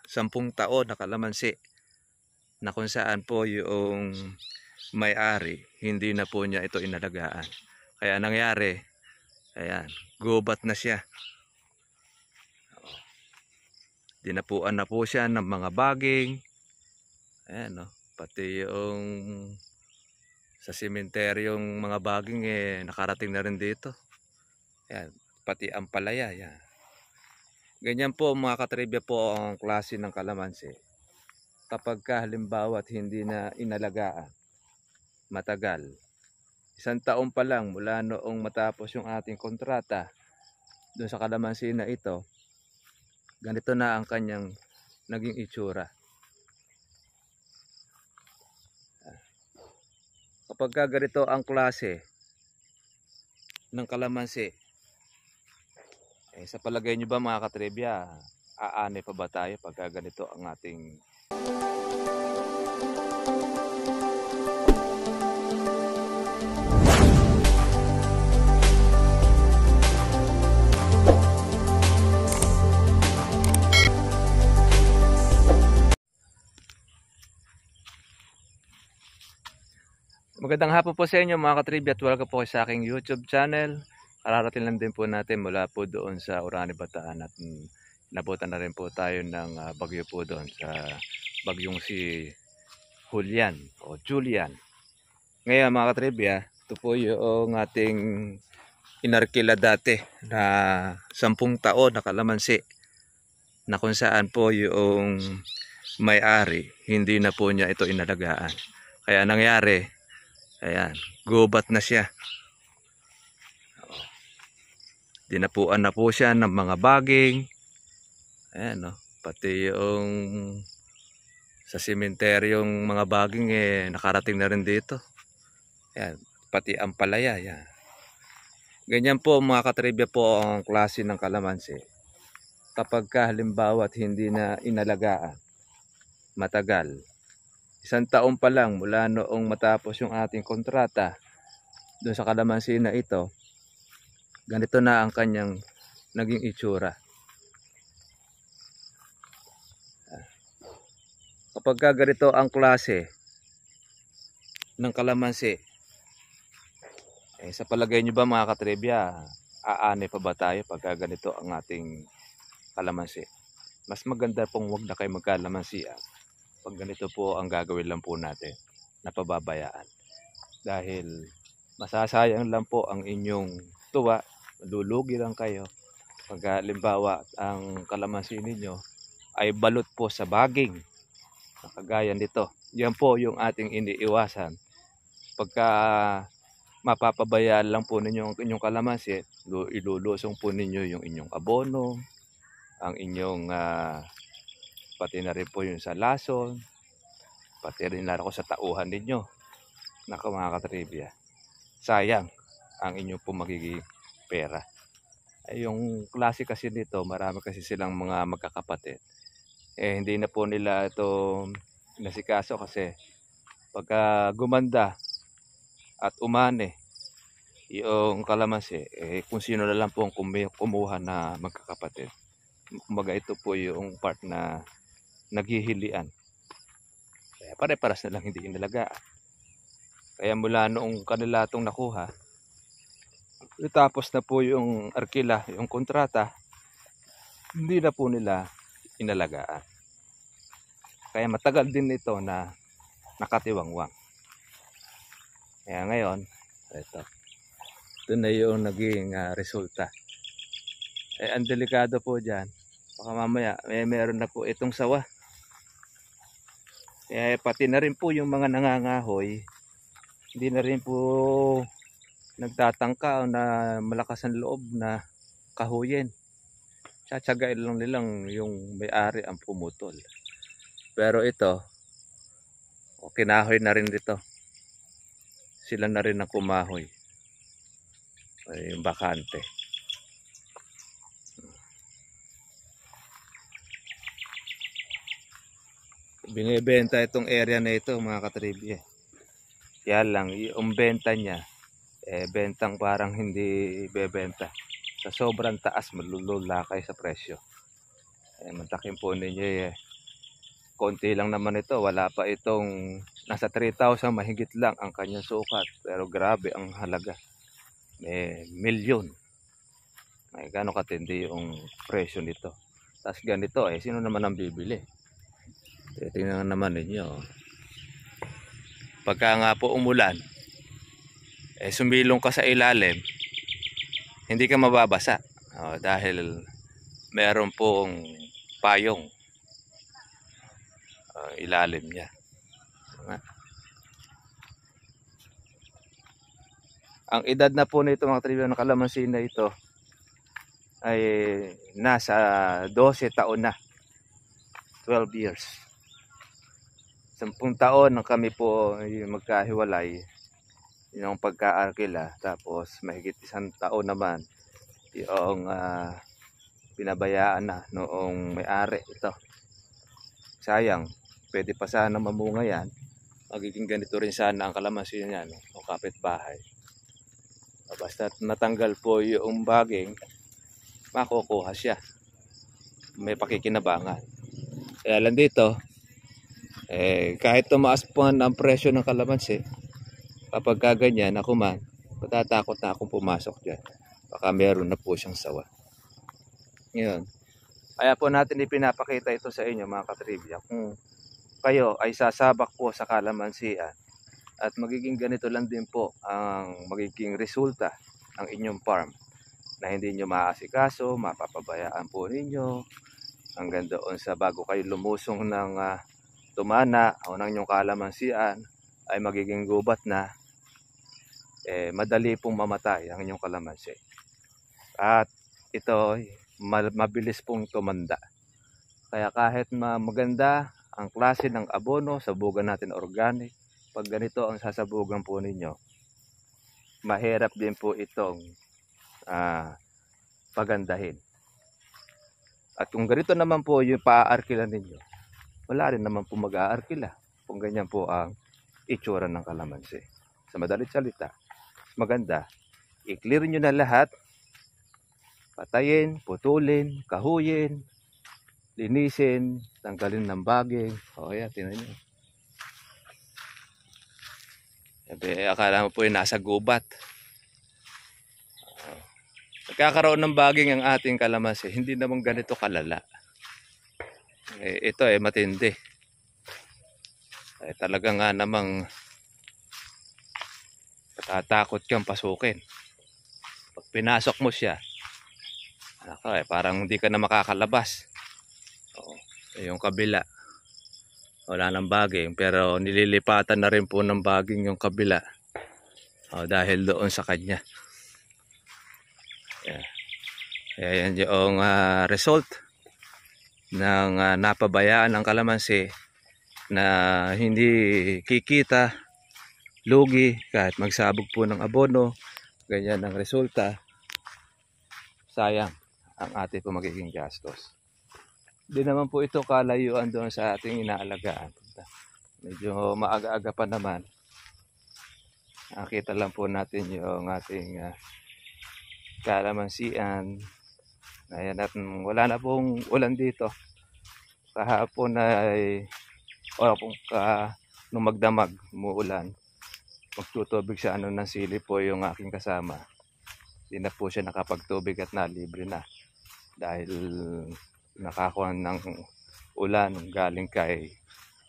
10 taon na kalamansi na kung saan po yung may-ari hindi na po niya ito inalagaan. Kaya nangyari, ayan, gubat na siya. Dinapuan na po siya ng mga baging. Ayan, no? Pati yung sa sementeryong mga baging nakarating na rin dito. Ayan, pati ang palaya. Ayan. Ganyan po mga katribya po ang klase ng kalamansi. Kapag halimbawa at hindi na inalagaan, matagal. 1 taon pa lang mula noong matapos yung ating kontrata doon sa kalamansi na ito, ganito na ang kanyang naging itsura. Kapag ganito ang klase ng kalamansi, sa palagay nyo ba mga katribya, aanay pa ba tayo pag ganito ang ating Magandang hapon po sa inyo mga katribya at welcome po sa aking YouTube channel. Kararating lang din po natin mula po doon sa Orani, Bataan at nabutan na rin po tayo ng bagyo po doon sa bagyong si Julian o Julian. Ngayon mga katribya, ito po yung ating inarkila dati na 10 taon na kalamansi na kung saan po yung may-ari hindi na po niya ito inalagaan. Kaya nangyari, ayan, gubat na siya. Dinapuan na po siya ng mga baging. Ayan, no? Pati yung sa sementeryong mga baging nakarating na rin dito. Ayan, pati ang palaya. Ayan. Ganyan po mga katribya po ang klase ng kalamansi. Kapag halimbawa at hindi na inalagaan, matagal. 1 taon pa lang mula noong matapos yung ating kontrata doon sa kalamansi na ito, ganito na ang kanyang naging itsura. Kapag ganito ang klase ng kalamansi, sa palagay nyo ba mga katribya, aanay pa ba tayo pag ganito ang ating kalamansi? Mas maganda pong wag na kayo magkalamansian pag ganito po ang gagawin lang po natin, napababayaan. Dahil masasayang lang po ang inyong tuwa, malulugi lang kayo. Pag halimbawa ang kalamansi ninyo ay balot po sa baging, kagaya nito. Yan po yung ating iniiwasan. Pagka mapapabayaan lang po ninyo ang inyong kalamansi, ilulusong po ninyo yung inyong abono, ang inyong pati na rin po yung sa lason, pati rin na ako sa tauhan ninyo. Naku mga katribya, sayang ang inyong po magiging pera. Yung klase kasi nito, marami kasi silang mga magkakapatid. Hindi na po nila ito nasikaso kasi pagka gumanda at umani yung kalamansi, kung sino na lang po ang kumuha na magkakapatid. Kumbaga ito po yung part na naghihilian. Kaya pare-paras na lang hindi inalagaan. Kaya mula noong kanila itong nakuha, tapos na po yung arkila, yung kontrata, hindi na po nila inalagaan. Kaya matagal din ito na nakatiwangwang. Kaya ngayon, ito na yung naging resulta. Ang delikado po dyan, baka mamaya meron na po itong sawa. Pati na rin po yung mga nangangahoy, hindi na rin po nagtatangka o na malakas ang loob na kahuyin. Tsatsagain lang nilang yung may-ari ang pumutol. Pero ito, kinahoy na rin dito. Sila na rin ang kumahoy. Yung bakante. Binibenta itong area na ito mga katribya. Kaya lang yung benta niya bentang parang hindi bebenta. Sa sobrang taas malululakay sa presyo. Mantakin po ninyo konti lang naman ito. Wala pa itong nasa 3,000 mahigit lang ang kanyang sukat. Pero grabe ang halaga. Milyon. Ay gano'ng katindi yung presyo nito. Tapos ganito sino naman ang bibili? Tingnan naman ninyo. Pagka nga po umulan, sumilong ka sa ilalim, hindi ka mababasa. Dahil meron pong payong ilalim niya. Ang edad na po nito mga trivia ng kalamansi na ito ay nasa 12 taon na. 12 years. 10 taon nang kami po magkahiwalay yung pagkaarkila. Tapos mahigit 1 taon naman yung pinabayaan na noong may-ari ito. Sayang, pwede pa sana mamunga yan. Magiging ganito rin sana ang kalamansi niya, no? O kapitbahay. Basta natanggal po yung baging, makukuha siya. May pakikinabangan. Kaya lang dito, kahit tumaas po ang presyo ng kalamansi, kapag kaganyan ako man, matatakot na akong pumasok dyan. Baka meron na po siyang sawa. Ngayon, kaya po natin ipinapakita ito sa inyo mga katribya. Kung kayo ay sasabak po sa kalamansian at magiging ganito lang din po ang magiging resulta ng inyong farm na hindi nyo maaasikaso, mapapabayaan po ninyo hanggang doon sa bago kayo lumusong ng tumana o ng inyong kalamansian ay magiging gubat na, madali pong mamatay ang inyong kalamansi. At ito mabilis pong tumanda. Kaya kahit maganda ang klase ng abono, sabugan natin organic, pag ganito ang sasabugan po ninyo, mahirap din po itong pagandahin. At kung ganito naman po yung paaarkila ninyo, wala rin naman po mag-aarkila kung ganyan po ang itsura ng kalamansi. Sa madalit salita, maganda, i-clear nyo na lahat, patayin, putulin, kahuyin, linisin, tanggalin ng baging. Yan, tingnan nyo. Akala mo po yung nasa gubat. Nagkakaroon ng baging ang ating kalamansi, hindi naman ganito kalala. Ito matindi. Talaga nga namang natatakot kang pasukin. Pag pinasok mo siya, parang hindi ka na makakalabas. Yung kabila, wala nang baging, pero nililipatan na rin po ng baging yung kabila dahil doon sa kanya. Yan yung result ng napabayaan ng kalamansi na hindi kikita, lugi kahit magsabog po ng abono. Ganyan ang resulta. Sayang ang ating po magiging gastos. Hindi naman po ito kalayuan doon sa ating inaalagaan. Medyo maaga-aga pa naman. Nakita lang po natin yung ating kalamansian. Ayan, at wala na pong ulan dito. Kahapon ay nung magdamag, umuulan. Magtutubig sa ng sili po yung aking kasama. Hindi na po siya nakapagtubig at nalibre na. Dahil nakakuha ng ulan galing kay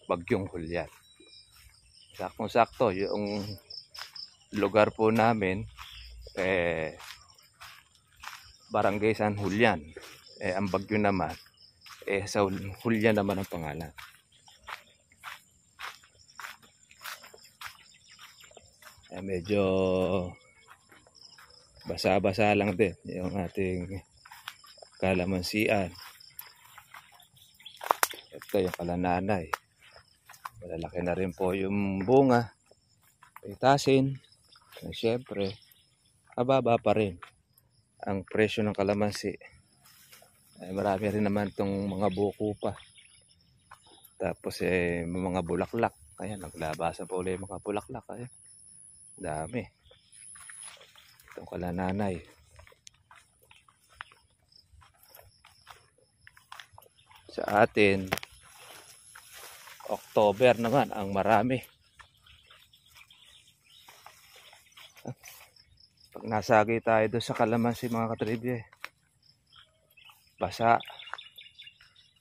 Bagyong Hulyan. Saktong-sakto yung lugar po namin Barangay San Julian. Ang bagyo naman sa Julian naman ang pangalan. Medyo basa-basa lang din yung ating kalamansian. Ito yung kalananay. Malalaki na rin po yung bunga. Itasin. Siyempre, mababa pa rin ang presyo ng kalamansi. Marami rin naman itong mga buko pa. Tapos mga bulaklak. Ayan, naglabasan pa ulit mga bulaklak. Ayan. Dami. Itong kalananay. Sa atin, October naman ang marami. Pag nasagi tayo doon sa kalamansi mga katribye, basa,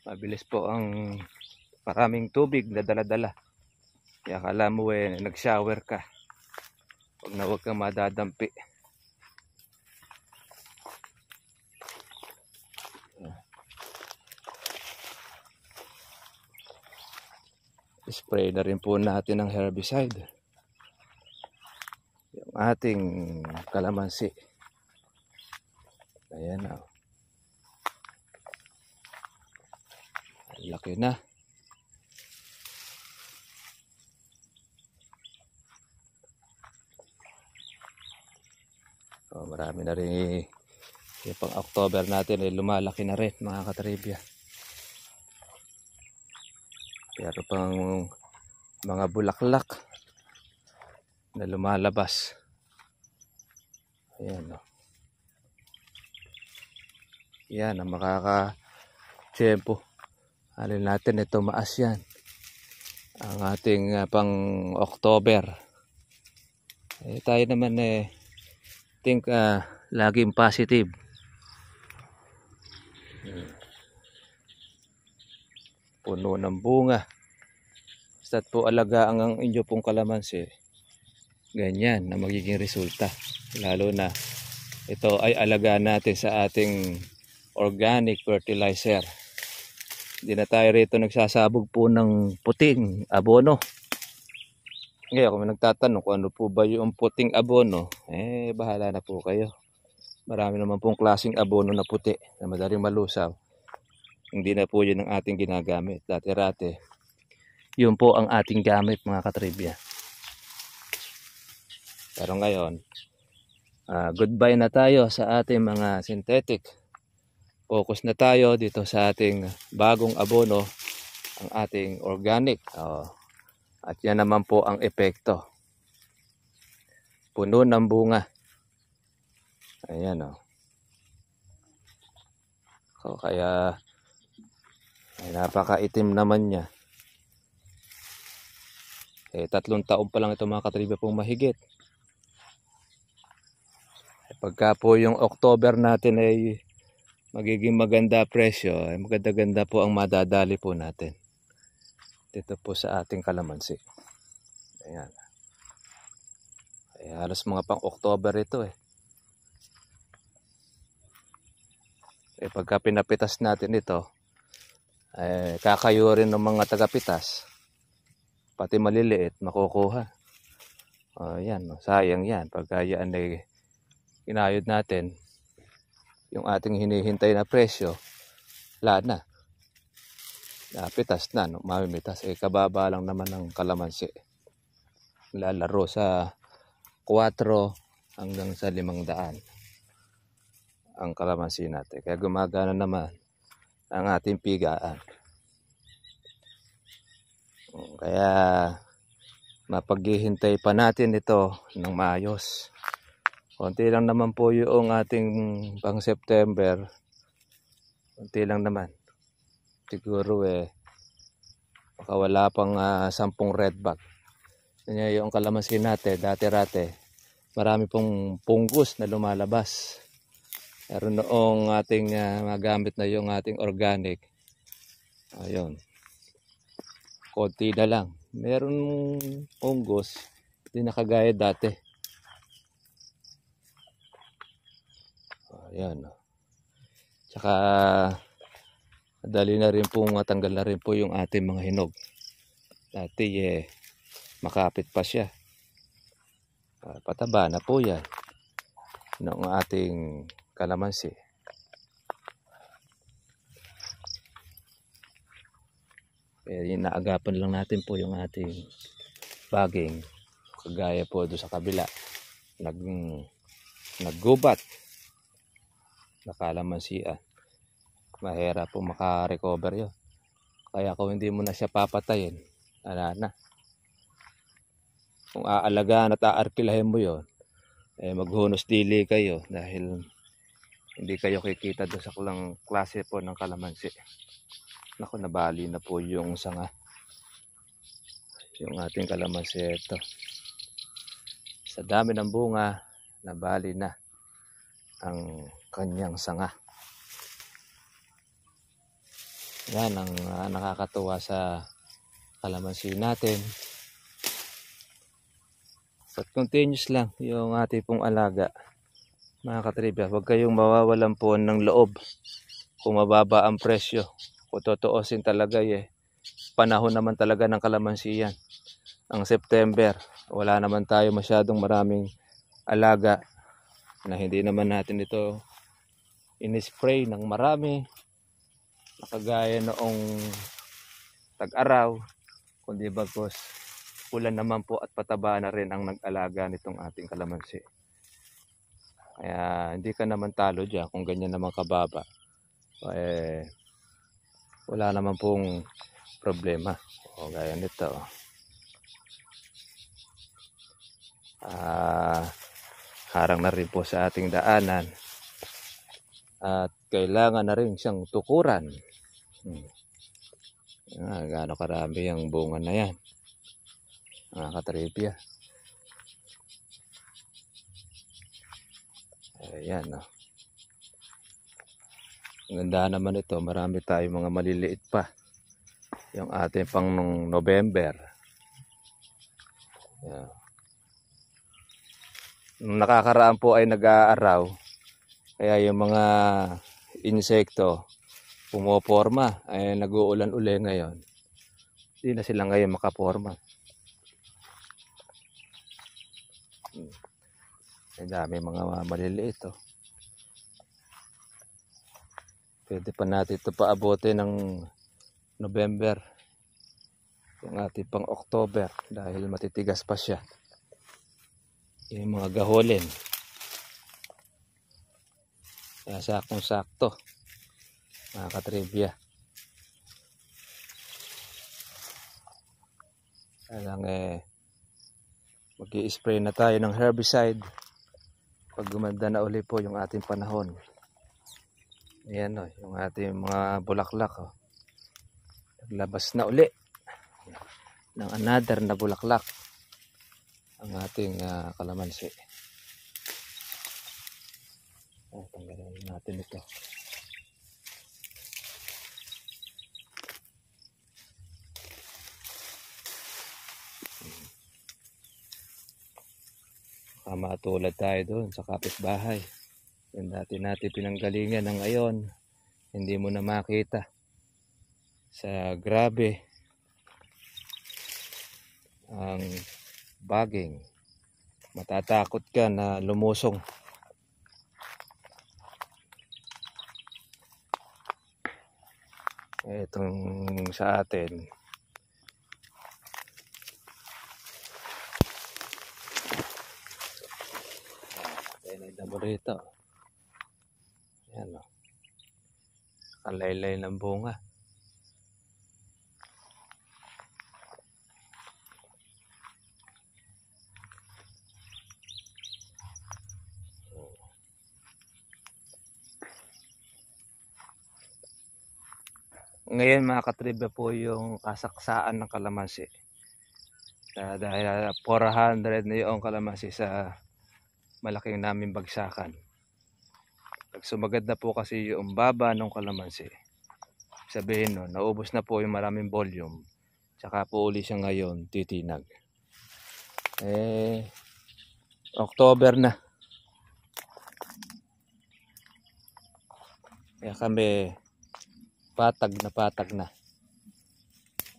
mabilis po ang maraming tubig na dala-dala. Kaya akala mo nag-shower ka. Huwag na huwag kang madadampi. Spray na rin po natin ng herbicide. Yung ating kalamansi. Ayan na. Laki na. Marami na rin yung pang October natin lumalaki na rin mga katribya. Pero pang mga bulaklak na lumalabas. Ayan o. Yan ang makaka-tiyempo. Alin natin ito maas yan. Ang ating pang October. Tayo naman think laging positive. Puno ng bunga. Basta't po alagaan ang inyo pong kalamansi, ganyan na magiging resulta. Lalo na ito ay alagaan natin sa ating organic fertilizer. Hindi na tayo rito nagsasabog po ng puting abono. Ngayon kung may nagtatanong kung ano po ba yung puting abono, bahala na po kayo. Marami naman pong klaseng abono na puti na madaling malusaw. Hindi na po yun ang ating ginagamit. Dati-rati, yun po ang ating gamit mga katribya. Pero ngayon, goodbye na tayo sa ating mga synthetic. Focus na tayo dito sa ating bagong abono, ang ating organic. At yan naman po ang epekto. Puno ng bunga. Ayan o. Kaya ay napakaitim naman niya. 3 taon pa lang ito mga katribya pong mahigit. Pagka po yung October natin ay magiging maganda presyo, ay maganda-ganda po ang madadali po natin dito po sa ating kalamansi. Ayan. Ay halos mga pang October ito pagka pinapitas natin ito, kakayo rin ng mga tagapitas. Pati maliliit makukuha. Yan, sayang yan. Pagka yan inayod natin, yung ating hinihintay na presyo, wala na. Napitas na, mamimitas. Kababa lang naman ng kalamansi. Lalaro sa 4 hanggang sa 500 ang kalamansi natin. Kaya gumagana naman ang ating pigaan. Kaya mapaghihintay pa natin ito ng maayos. Konti lang naman po yung ating pang September. Konti lang naman. Siguro baka wala pang 10 red bag. Yung kalamansi natin, dati-rate, marami pong punggos na lumalabas. Pero noong ating magamit na yung ating organic, ayun, konti na lang. Meron punggos, hindi nakagaya dati. Ayan. Tsaka, dali na rin po matanggal na rin po yung ating mga hinog. Dati makapit pa siya. Pataba na po yan ng ating kalamansi. Inaagapan lang natin po yung ating baging. Kagaya po doon sa kabila. Naggubat. Nakalamansian. Mahirap po makarecover yun. Kaya kung hindi mo na siya papatayin, wala na. Kung aalagaan at aarkilahin mo yun, maghunos dili kayo dahil hindi kayo kikita doon sa kulang klase po ng kalamansi. Naku, nabali na po yung sanga. Yung ating kalamansi ito. Sa dami ng bunga, nabali na ang kanyang sanga. Yan ang nakakatuwa sa kalamansi natin. At continuous lang yung ating pong alaga. Mga katribya, huwag kayong mawawalan po ng loob kung mababa ang presyo. Kung totoosin talaga panahon naman talaga ng kalamansi yan. Ang September, wala naman tayo masyadong maraming alaga na hindi naman natin ito in-spray ng marami. Nakagaya noong tag-araw, kundi bagos ulan naman po at pataba na rin ang nag-alaga nitong ating kalamansi. Kaya hindi ka naman talo dyan kung ganyan naman kababa. Wala naman pong problema. O gaya nito. Harang na rin po sa ating daanan. At kailangan na rin siyang tukuran. Gaano karami ang bunga na yan. Mga katribya. Ayan, no. Ang ganda naman ito. Marami tayong mga maliliit pa. Yung ating pang November. Ayan. Nung nakakaraan po ay nag-aaraw. Kaya yung mga insekto pumoporma. Ay nag-uulan uli ngayon. Hindi na sila ngayon makaporma. Ang dami mga maliliit. Pwede pa natin ito paabote ng November. Yung ating pang October. Dahil matitigas pa siya. Yung mga gaholin. Kaya sakong-sakto. Mga katribya. Kailang mag-i-spray na tayo ng herbicide pag gumanda na uli po yung ating panahon. Ayan o, yung ating mga bulaklak o. Naglabas na uli ng another na bulaklak ang ating kalamansi. Tanggalin natin ito. Matulad tayo doon sa kapitbahay. Yung dati natin pinanggalingan ng ngayon, hindi mo na makita. Sa grabe ang baging. Matatakot ka na lumusong. Itong sa atin. Nagdamo rito. Ayan o. Kalaylay ng bunga. Ngayon mga katribya po yung kasaksaan ng kalamansi. Dahil 400 na yung kalamansi sa malaking namin bagsakan. Pag sumagad na po kasi yung baba ng kalamansi, sabihin no, naubos na po yung maraming volume. Tsaka po uli siya ngayon titinag. October na. Kaya kami patag na.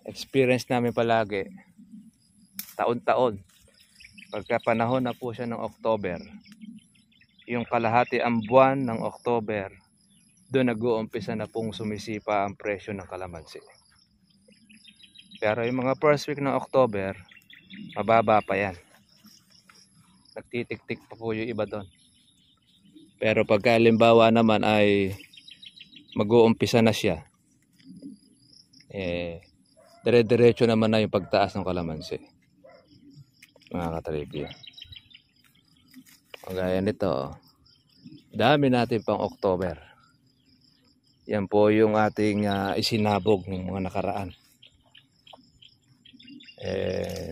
Experience namin palagi, taon-taon. Pagka panahon na po siya ng October, yung kalahati ang buwan ng October, doon nag-uumpisa na pong sumisipa ang presyo ng kalamansi. Pero yung mga first week ng October, mababa pa yan. Nagtitik-tik pa po yung iba doon. Pero pagka halimbawa naman ay mag-uumpisa na siya, dire-diretso naman na yung pagtaas ng kalamansi. Mga katribya. Kagaya nito, dami natin pang October. Yan po yung ating isinabog ng mga nakaraan.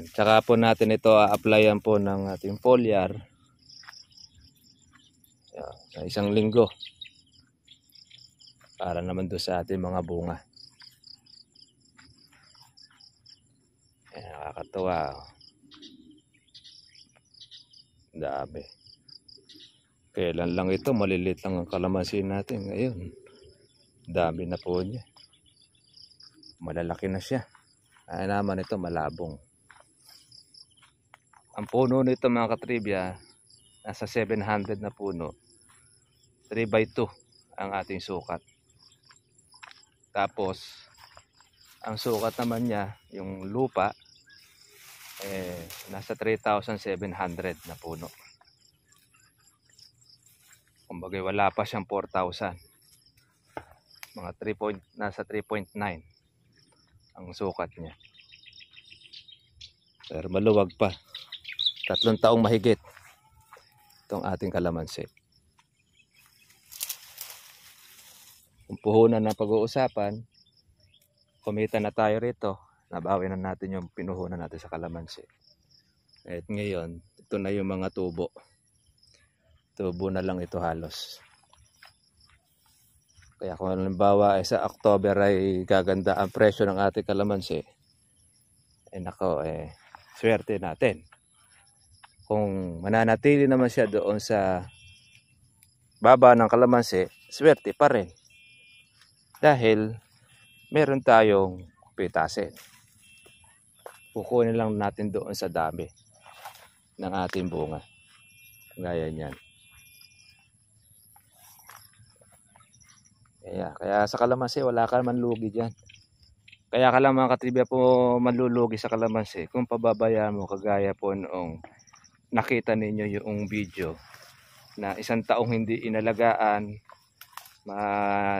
Tsaka po natin ito applyan po ng ating foliar sa isang linggo para naman doon sa ating mga bunga. Nakakatuwa. Dami. Kailan lang ito, malilit lang ang kalamansi natin. Ngayon, dami na po niya. Malalaki na siya. Ay naman ito, malabong. Ang puno nito mga katribya, nasa 700 na puno. 3x2 ang ating sukat. Tapos, ang sukat naman niya, yung lupa, nasa 3,700 na puno. Kumbaga wala pa siyang 4,000. Mga nasa 3.9 ang sukat niya. Pero maluwag pa. 3 taong mahigit itong ating kalamansi. Kung puhunan na pag-uusapan, kumita na tayo rito. Nabawi na natin yung pinuhunan natin sa kalamansi. At ngayon, ito na yung mga tubo. Tubo na lang ito halos. Kaya kung halimbawa sa October ay gaganda ang presyo ng ating kalamansi, swerte natin. Kung mananatili naman siya doon sa baba ng kalamansi, swerte pa rin. Dahil meron tayong pitasin. Kukunin lang natin doon sa dami ng ating bunga. Gaya niyan. Kaya sa kalamansi, wala ka naman lugi dyan. Kaya ka lang mga katribya po manlulugi sa kalamansi kung pababayaan mo, kagaya po noong nakita ninyo yung video na 1 taong hindi inalagaan,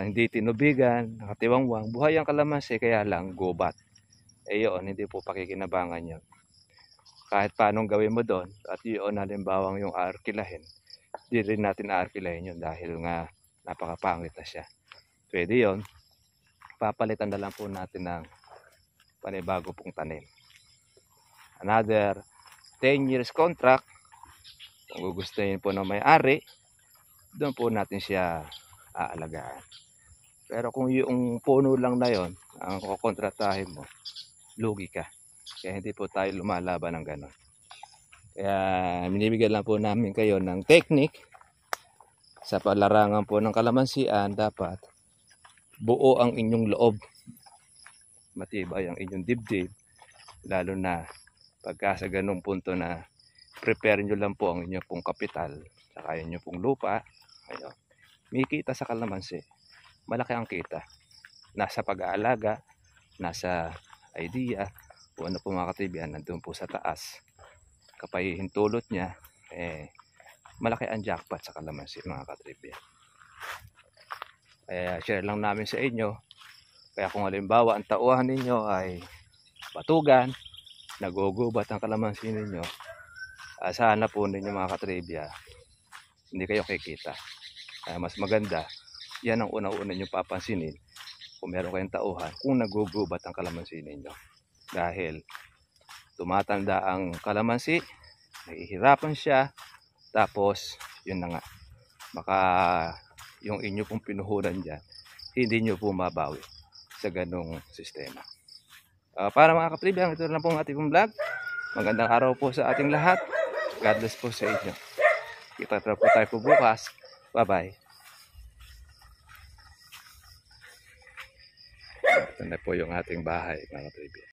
hindi tinubigan, nakatiwangwang, buhay ang kalamansi, kaya lang gubat. Yun, hindi po pakikinabangan yun. Kahit paanong gawin mo doon, at yun halimbawang yung aarkilahin, di rin natin aarkilahin yun dahil nga napakapangit na siya. Pwede yun, papalitan na lang po natin ng panibago pong tanim. Another 10 years contract, kung gugustuhin po ng may-ari, doon po natin siya aalagaan. Pero kung yung puno lang na yon ang kukontratahin mo, lugi ka. Kaya hindi po tayo lumalaban ng gano'n. Kaya binibigyan lang po namin kayo ng technique sa palarangan po ng kalamansian. Dapat buo ang inyong loob, matibay ang inyong dibdib, lalo na pagka sa ganung punto na prepare nyo lang po ang inyong pong kapital saka inyong pong lupa. Ayun, may kita sa kalamansi, malaki ang kita. Nasa pag-aalaga, nasa idea, kung ano po mga katribyan, nandun po sa taas. Kapag hintulot niya, malaki ang jackpot sa kalamansi mga katribyan. Share lang namin sa inyo. Kaya kung halimbawa ang tauhan ninyo ay batugan, nagugubat ang kalamansi ninyo, sana po ninyo mga katribya, hindi kayo kikita. Mas maganda, yan ang una-una nyo papansinin kung meron kayong tauhan, kung nagugubat ang kalamansi ninyo. Dahil tumatanda ang kalamansi, nahihirapan siya, tapos yun na nga, baka yung inyo pong pinuhunan dyan, hindi nyo po mabawi sa ganong sistema. Para mga katribya, ito na po ang ating vlog. Magandang araw po sa ating lahat. God bless po sa inyo. Kita po tayo po bukas. Bye-bye. Ito na po yung ating bahay, mga katribya.